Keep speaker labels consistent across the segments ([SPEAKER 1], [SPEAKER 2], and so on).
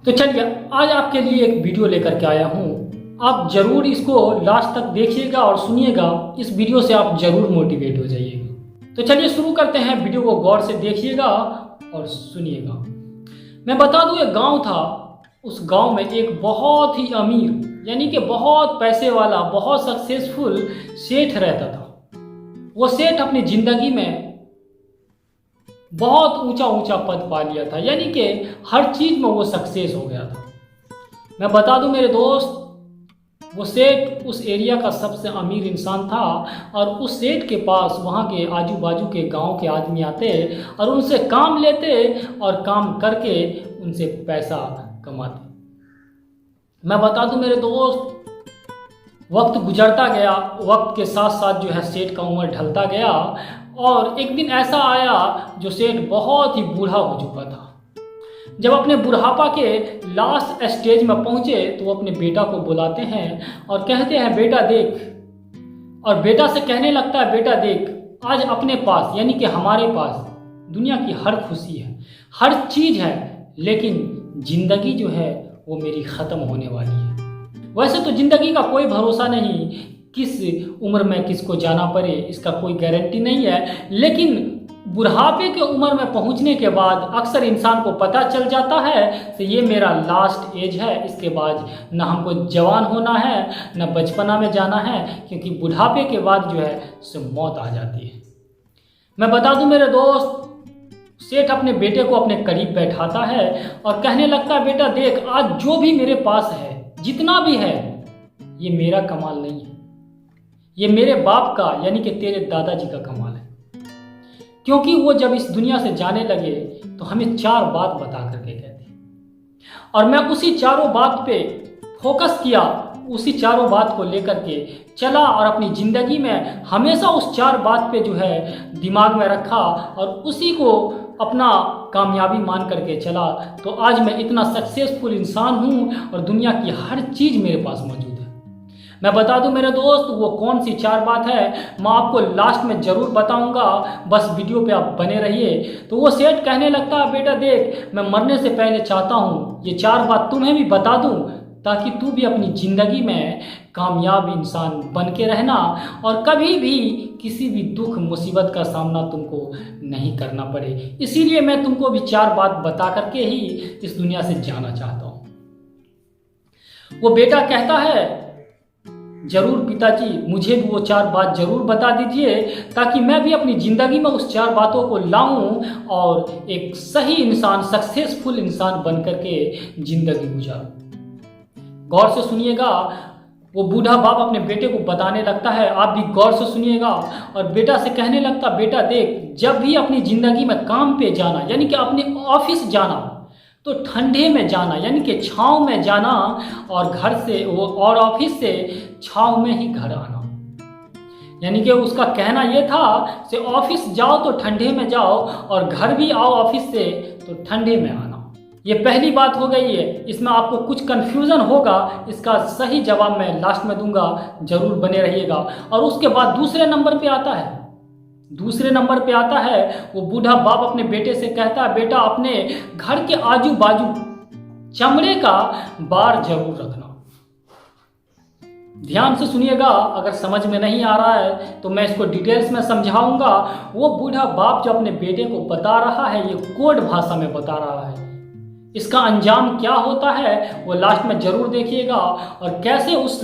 [SPEAKER 1] तो चलिए आज आपके लिए एक वीडियो लेकर के आया हूँ। आप जरूर इसको लास्ट तक देखिएगा और सुनिएगा। इस वीडियो से आप जरूर मोटिवेट हो जाइएगा। तो चलिए शुरू करते हैं। वीडियो को गौर से देखिएगा और सुनिएगा। मैं बता दूं, एक गांव था। उस गांव में एक बहुत ही अमीर यानी कि बहुत पैसे वाला, बहुत सक्सेसफुल सेठ रहता था। वो सेठ अपनी जिंदगी में बहुत ऊंचा ऊंचा पद पा लिया था, यानी कि हर चीज में वो सक्सेस हो गया था। मैं बता दूं मेरे दोस्त, वो सेठ उस एरिया का सबसे अमीर इंसान था और उस सेठ के पास वहाँ के आजू बाजू के गांव के आदमी आते और उनसे काम लेते और काम करके उनसे पैसा कमाते। मैं बता दूं मेरे दोस्त, वक्त गुजरता गया, वक्त के साथ साथ जो है सेठ का उम्र ढलता गया और एक दिन ऐसा आया जो सेठ बहुत ही बूढ़ा हो चुका था। जब अपने बुढ़ापा के लास्ट स्टेज में पहुंचे तो वो अपने बेटा को बुलाते हैं और कहते हैं, बेटा देख। और बेटा से कहने लगता है, बेटा देख, आज अपने पास यानी कि हमारे पास दुनिया की हर खुशी है, हर चीज है, लेकिन जिंदगी जो है वो मेरी खत्म होने वाली है। वैसे तो जिंदगी का कोई भरोसा नहीं, किस उम्र में किसको जाना पड़े इसका कोई गारंटी नहीं है, लेकिन बुढ़ापे के उम्र में पहुंचने के बाद अक्सर इंसान को पता चल जाता है कि ये मेरा लास्ट एज है। इसके बाद ना हमको जवान होना है ना बचपना में जाना है, क्योंकि बुढ़ापे के बाद जो है सो मौत आ जाती है। मैं बता दूं मेरे दोस्त, सेठ अपने बेटे को अपने करीब बैठाता है और कहने लगता है, बेटा देख, आज जो भी मेरे पास है, जितना भी है, ये मेरा कमाल नहीं है, ये मेरे बाप का यानी कि तेरे दादाजी का कमाल है। क्योंकि वो जब इस दुनिया से जाने लगे तो हमें 4 बात बता करके कहते और मैं उसी चारों बात पे फोकस किया, उसी चारों बात को लेकर के चला और अपनी जिंदगी में हमेशा उस 4 बात पे जो है दिमाग में रखा और उसी को अपना कामयाबी मान करके चला। तो आज मैं इतना सक्सेसफुल इंसान हूँ और दुनिया की हर चीज़ मेरे पास मौजूद है। मैं बता दूं मेरे दोस्त, वो कौन सी 4 बात है मैं आपको लास्ट में ज़रूर बताऊंगा, बस वीडियो पे आप बने रहिए। तो वो सेठ कहने लगता है, बेटा देख, मैं मरने से पहले चाहता हूँ ये 4 बात तुम्हें भी बता दूं, ताकि तू भी अपनी ज़िंदगी में कामयाब इंसान बन के रहना और कभी भी किसी भी दुख मुसीबत का सामना तुमको नहीं करना पड़े। इसीलिए मैं तुमको भी 4 बात बता करके ही इस दुनिया से जाना चाहता हूँ। वो बेटा कहता है, जरूर पिताजी, मुझे भी वो 4 बात जरूर बता दीजिए, ताकि मैं भी अपनी ज़िंदगी में उस 4 बातों को लाऊं और एक सही इंसान, सक्सेसफुल इंसान बन करके ज़िंदगी गुजारूं। गौर से सुनिएगा। वो बूढ़ा बाप अपने बेटे को बताने लगता है, आप भी गौर से सुनिएगा। और बेटा से कहने लगता, बेटा देख, जब भी अपनी ज़िंदगी में काम पे जाना यानी कि अपने ऑफिस जाना तो ठंडे में जाना यानी कि छाँव में जाना, और घर से वो और ऑफिस से छाँव में ही घर आना। यानी कि उसका कहना ये था कि ऑफिस जाओ तो ठंडे में जाओ और घर भी आओ ऑफिस से तो ठंडे में आना। ये पहली बात हो गई है। इसमें आपको कुछ कन्फ्यूज़न होगा, इसका सही जवाब मैं लास्ट में दूंगा, जरूर बने रहिएगा। और उसके बाद दूसरे नंबर पे आता है वो बूढ़ा बाप अपने बेटे से कहता है, बेटा अपने घर के आजू बाजू चमड़े का बार जरूर रखना। ध्यान से सुनिएगा, अगर समझ में नहीं आ रहा है तो मैं इसको डिटेल्स में समझाऊंगा। वो बूढ़ा बाप जो अपने बेटे को बता रहा है, ये कोड भाषा में बता रहा है। इसका अंजाम क्या होता है वो लास्ट में जरूर देखिएगा, और कैसे उस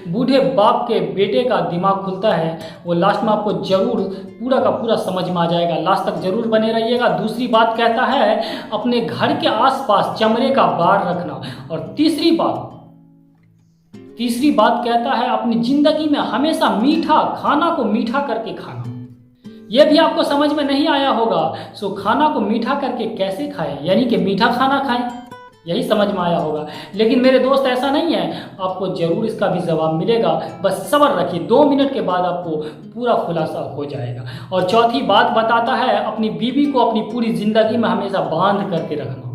[SPEAKER 1] बूढ़े बाप के बेटे का दिमाग खुलता है वो लास्ट में आपको जरूर पूरा का पूरा समझ में आ जाएगा। लास्ट तक जरूर बने रहिएगा। दूसरी बात कहता है अपने घर के आसपास चमड़े का बार रखना। और तीसरी बात कहता है अपनी जिंदगी में हमेशा मीठा खाना को मीठा करके खाना। ये भी आपको समझ में नहीं आया होगा, सो खाना को मीठा करके कैसे खाएं, यानी कि मीठा खाना खाएं, यही समझ में आया होगा। लेकिन मेरे दोस्त ऐसा नहीं है, आपको जरूर इसका भी जवाब मिलेगा, बस सब्र रखिए, 2 मिनट के बाद आपको पूरा खुलासा हो जाएगा। और चौथी बात बताता है अपनी बीवी को अपनी पूरी जिंदगी में हमेशा बांध करके रखना।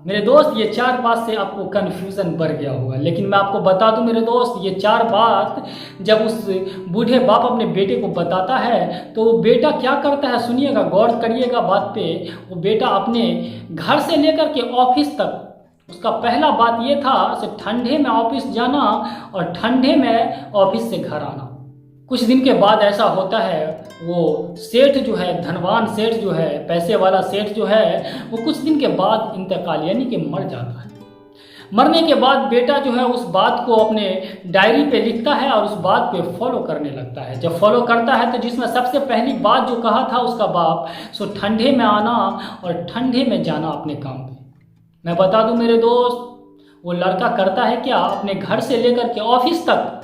[SPEAKER 1] मेरे दोस्त, ये 4 बात से आपको कन्फ्यूज़न बढ़ गया होगा, लेकिन मैं आपको बता दूं मेरे दोस्त, ये 4 बात जब उस बूढ़े बाप अपने बेटे को बताता है तो वो बेटा क्या करता है, सुनिएगा, गौर करिएगा बात पे। वो बेटा अपने घर से लेकर के ऑफिस तक उसका पहला बात ये था कि ठंडे में ऑफिस जाना और ठंडे में ऑफिस से घर आना। कुछ दिन के बाद ऐसा होता है, वो सेठ जो है, धनवान सेठ जो है, पैसे वाला सेठ जो है, वो कुछ दिन के बाद इंतकाल यानी कि मर जाता है। मरने के बाद बेटा जो है उस बात को अपने डायरी पे लिखता है और उस बात पे फॉलो करने लगता है। जब फॉलो करता है तो जिसमें सबसे पहली बात जो कहा था उसका बाप, सो ठंडे में आना और ठंडे में जाना अपने काम पे। मैं बता दूं मेरे दोस्त, वो लड़का करता है क्या, अपने घर से लेकर के ऑफिस तक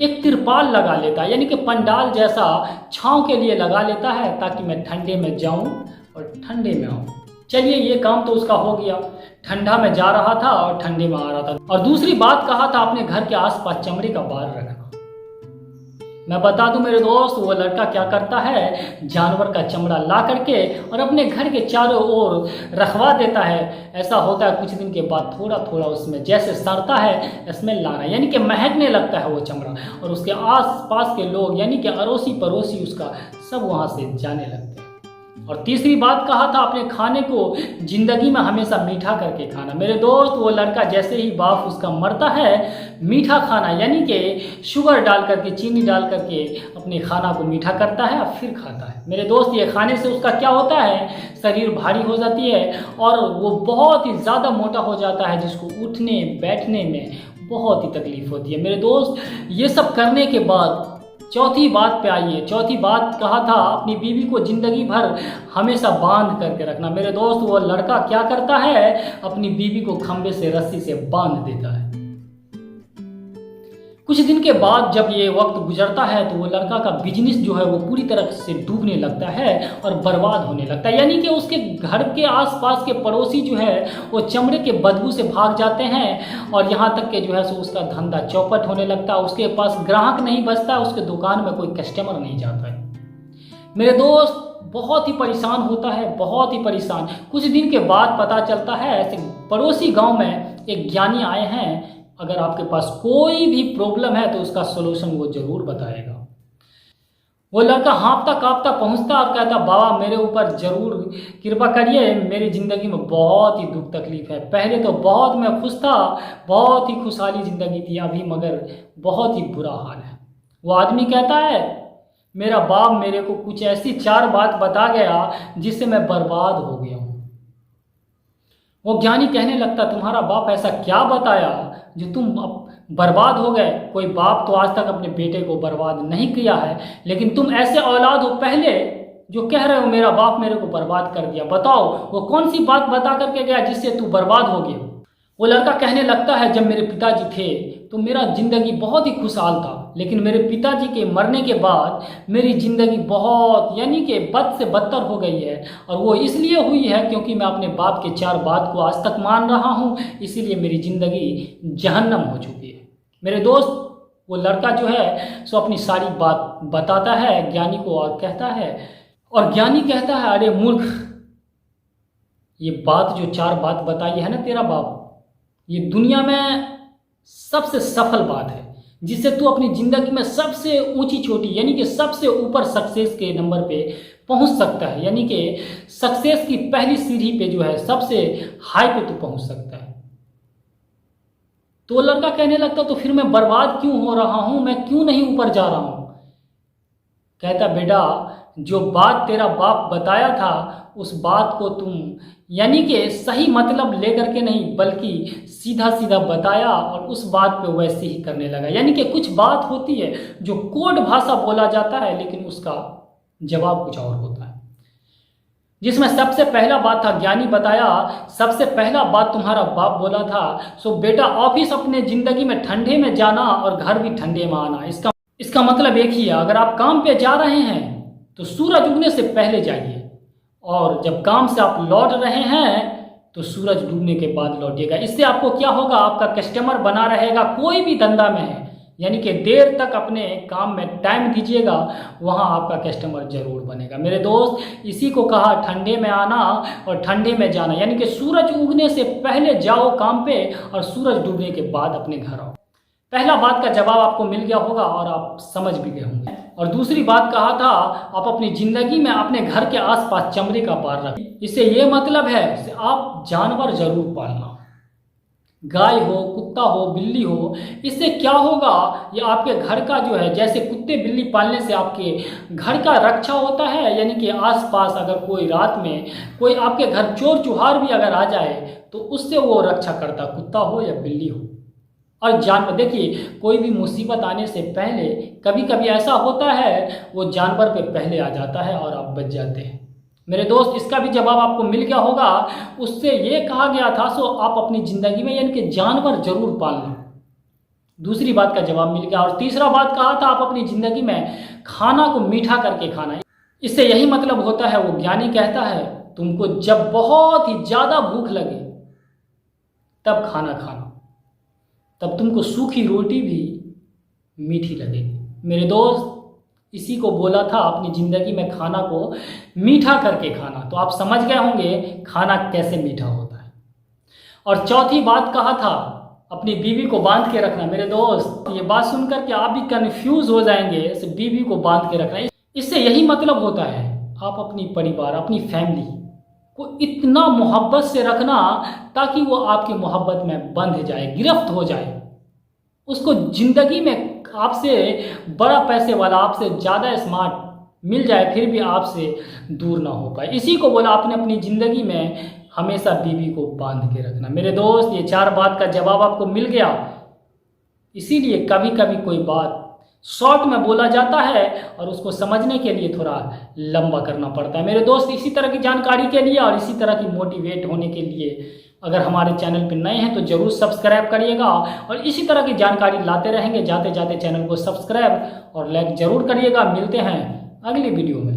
[SPEAKER 1] एक तिरपाल लगा लेता है, यानी कि पंडाल जैसा छांव के लिए लगा लेता है, ताकि मैं ठंडे में जाऊं और ठंडे में आऊं। चलिए, ये काम तो उसका हो गया, ठंडा में जा रहा था और ठंडे में आ रहा था। और दूसरी बात कहा था अपने घर के आसपास चमड़े का बार रखना। मैं बता दूं मेरे दोस्त, वो लड़का क्या करता है, जानवर का चमड़ा ला करके और अपने घर के चारों ओर रखवा देता है। ऐसा होता है कुछ दिन के बाद थोड़ा थोड़ा उसमें जैसे सड़ता है स्मेल लाना, यानी कि महकने लगता है वो चमड़ा, और उसके आस पास के लोग यानी कि अड़ोसी पड़ोसी उसका सब वहाँ से जाने लगते हैं। और तीसरी बात कहा था अपने खाने को जिंदगी में हमेशा मीठा करके खाना। मेरे दोस्त, वो लड़का जैसे ही बाप उसका मरता है, मीठा खाना यानी कि शुगर डाल करके, चीनी डाल करके अपने खाना को मीठा करता है और फिर खाता है। मेरे दोस्त, ये खाने से उसका क्या होता है, शरीर भारी हो जाती है और वो बहुत ही ज़्यादा मोटा हो जाता है, जिसको उठने बैठने में बहुत ही तकलीफ होती है। मेरे दोस्त, ये सब करने के बाद चौथी बात पे आइए। चौथी बात कहा था अपनी बीवी को जिंदगी भर हमेशा बांध करके रखना। मेरे दोस्त, वो लड़का क्या करता है, अपनी बीवी को खंबे से रस्सी से बांध देता है। कुछ दिन के बाद जब ये वक्त गुजरता है तो वो लड़का का बिजनेस जो है वो पूरी तरह से डूबने लगता है और बर्बाद होने लगता है, यानी कि उसके घर के आसपास के पड़ोसी जो है वो चमड़े के बदबू से भाग जाते हैं और यहाँ तक के जो है सो उसका धंधा चौपट होने लगता है। उसके पास ग्राहक नहीं बचता, उसके दुकान में कोई कस्टमर नहीं जाता है। मेरे दोस्त, बहुत ही परेशान होता है, बहुत ही परेशान। कुछ दिन के बाद पता चलता है ऐसे पड़ोसी गाँव में एक ज्ञानी आए हैं, अगर आपके पास कोई भी प्रॉब्लम है तो उसका सलूशन वो जरूर बताएगा। वो लड़का हाँफता काँपता पहुंचता और कहता, बाबा मेरे ऊपर जरूर कृपा करिए, मेरी ज़िंदगी में बहुत ही दुख तकलीफ है। पहले तो बहुत मैं खुश था, बहुत ही खुशहाली ज़िंदगी थी, अभी मगर बहुत ही बुरा हाल है। वो आदमी कहता है, मेरा बाप मेरे को कुछ ऐसी 4 बात बता गया जिससे मैं बर्बाद हो गया हूँ। वो ज्ञानी कहने लगता, तुम्हारा बाप ऐसा क्या बताया जो तुम अब बर्बाद हो गए? कोई बाप तो आज तक अपने बेटे को बर्बाद नहीं किया है, लेकिन तुम ऐसे औलाद हो पहले जो कह रहे हो मेरा बाप मेरे को बर्बाद कर दिया। बताओ वो कौन सी बात बता करके गया जिससे तू बर्बाद हो गया? वो लड़का कहने लगता है, जब मेरे पिताजी थे तो मेरा ज़िंदगी बहुत ही खुशहाल था, लेकिन मेरे पिताजी के मरने के बाद मेरी ज़िंदगी बहुत यानी कि बद से बदतर हो गई है। और वो इसलिए हुई है क्योंकि मैं अपने बाप के 4 बात को आज तक मान रहा हूँ, इसीलिए मेरी ज़िंदगी जहन्नम हो चुकी है। मेरे दोस्त, वो लड़का जो है सो अपनी सारी बात बताता है ज्ञानी को और कहता है, और ज्ञानी कहता है, अरे मूर्ख, ये बात जो 4 बात बताई है ना तेरा बाप, ये दुनिया में सबसे सफल बात है, जिससे तू अपनी ज़िंदगी में सबसे ऊंची चोटी यानी कि सबसे ऊपर सक्सेस के नंबर पे पहुंच सकता है, यानी कि सक्सेस की पहली सीढ़ी पे जो है सबसे हाई पे तू पहुंच सकता है। तो वो लड़का कहने लगता, तो फिर मैं बर्बाद क्यों हो रहा हूं, मैं क्यों नहीं ऊपर जा रहा हूं? कहता, बेटा जो बात तेरा बाप बताया था उस बात को तुम यानी कि सही मतलब लेकर के नहीं बल्कि सीधा सीधा बताया और उस बात पे वैसे ही करने लगा। यानी कि कुछ बात होती है जो कोड भाषा बोला जाता है, लेकिन उसका जवाब कुछ और होता है। जिसमें सबसे पहला बात था, ज्ञानी बताया, सबसे पहला बात तुम्हारा बाप बोला था, सो बेटा ऑफिस अपने ज़िंदगी में ठंडे में जाना और घर भी ठंडे में आना। इसका मतलब एक ही है, अगर आप काम पे जा रहे हैं तो सूरज उगने से पहले जाइए, और जब काम से आप लौट रहे हैं तो सूरज डूबने के बाद लौटिएगा। इससे आपको क्या होगा, आपका कस्टमर बना रहेगा। कोई भी धंधा में है, यानी कि देर तक अपने काम में टाइम दीजिएगा, वहाँ आपका कस्टमर जरूर बनेगा। मेरे दोस्त, इसी को कहा ठंडे में आना और ठंडे में जाना, यानी कि सूरज उगने से पहले जाओ काम पे और सूरज डूबने के बाद अपने घर आओ। पहला बात का जवाब आपको मिल गया होगा और आप समझ भी गए होंगे। और दूसरी बात कहा था, आप अपनी ज़िंदगी में अपने घर के आसपास चमड़े का बार रखें। इससे ये मतलब है कि आप जानवर जरूर पालना। गाय हो, कुत्ता हो, बिल्ली हो, इससे क्या होगा, ये आपके घर का जो है, जैसे कुत्ते बिल्ली पालने से आपके घर का रक्षा होता है, यानी कि आसपास अगर कोई रात में कोई आपके घर चोर चुहार भी अगर आ जाए तो उससे वो रक्षा करता, कुत्ता हो या बिल्ली हो। और जानवर, देखिए कोई भी मुसीबत आने से पहले कभी कभी ऐसा होता है वो जानवर पे पहले आ जाता है और आप बच जाते हैं। मेरे दोस्त, इसका भी जवाब आपको मिल गया होगा। उससे ये कहा गया था सो आप अपनी ज़िंदगी में यानी कि जानवर जरूर पाल लो। दूसरी बात का जवाब मिल गया। और तीसरा बात कहा था आप अपनी ज़िंदगी में खाना को मीठा करके खाना। इससे यही मतलब होता है, वो ज्ञानी कहता है तुमको जब बहुत ही ज़्यादा भूख लगे तब खाना खाना, तब तुमको सूखी रोटी भी मीठी लगेगी। मेरे दोस्त, इसी को बोला था अपनी ज़िंदगी में खाना को मीठा करके खाना। तो आप समझ गए होंगे खाना कैसे मीठा होता है। और चौथी बात कहा था अपनी बीवी को बांध के रखना। मेरे दोस्त, ये बात सुनकर के आप भी कंफ्यूज हो जाएंगे, इस बीवी को बांध के रखना, इससे यही मतलब होता है आप अपनी परिवार, अपनी फैमिली को इतना मोहब्बत से रखना ताकि वो आपकी मोहब्बत में बंध जाए, गिरफ्त हो जाए। उसको ज़िंदगी में आपसे बड़ा पैसे वाला, आपसे ज़्यादा स्मार्ट मिल जाए फिर भी आपसे दूर ना हो पाए। इसी को बोला आपने अपनी ज़िंदगी में हमेशा बीवी को बांध के रखना। मेरे दोस्त, ये 4 बात का जवाब आपको मिल गया। इसीलिए कभी कभी कोई बात शॉर्ट में बोला जाता है और उसको समझने के लिए थोड़ा लंबा करना पड़ता है। मेरे दोस्त, इसी तरह की जानकारी के लिए और इसी तरह की मोटिवेट होने के लिए अगर हमारे चैनल पर नए हैं तो ज़रूर सब्सक्राइब करिएगा और इसी तरह की जानकारी लाते रहेंगे। जाते जाते चैनल को सब्सक्राइब और लाइक ज़रूर करिएगा। मिलते हैं अगली वीडियो में।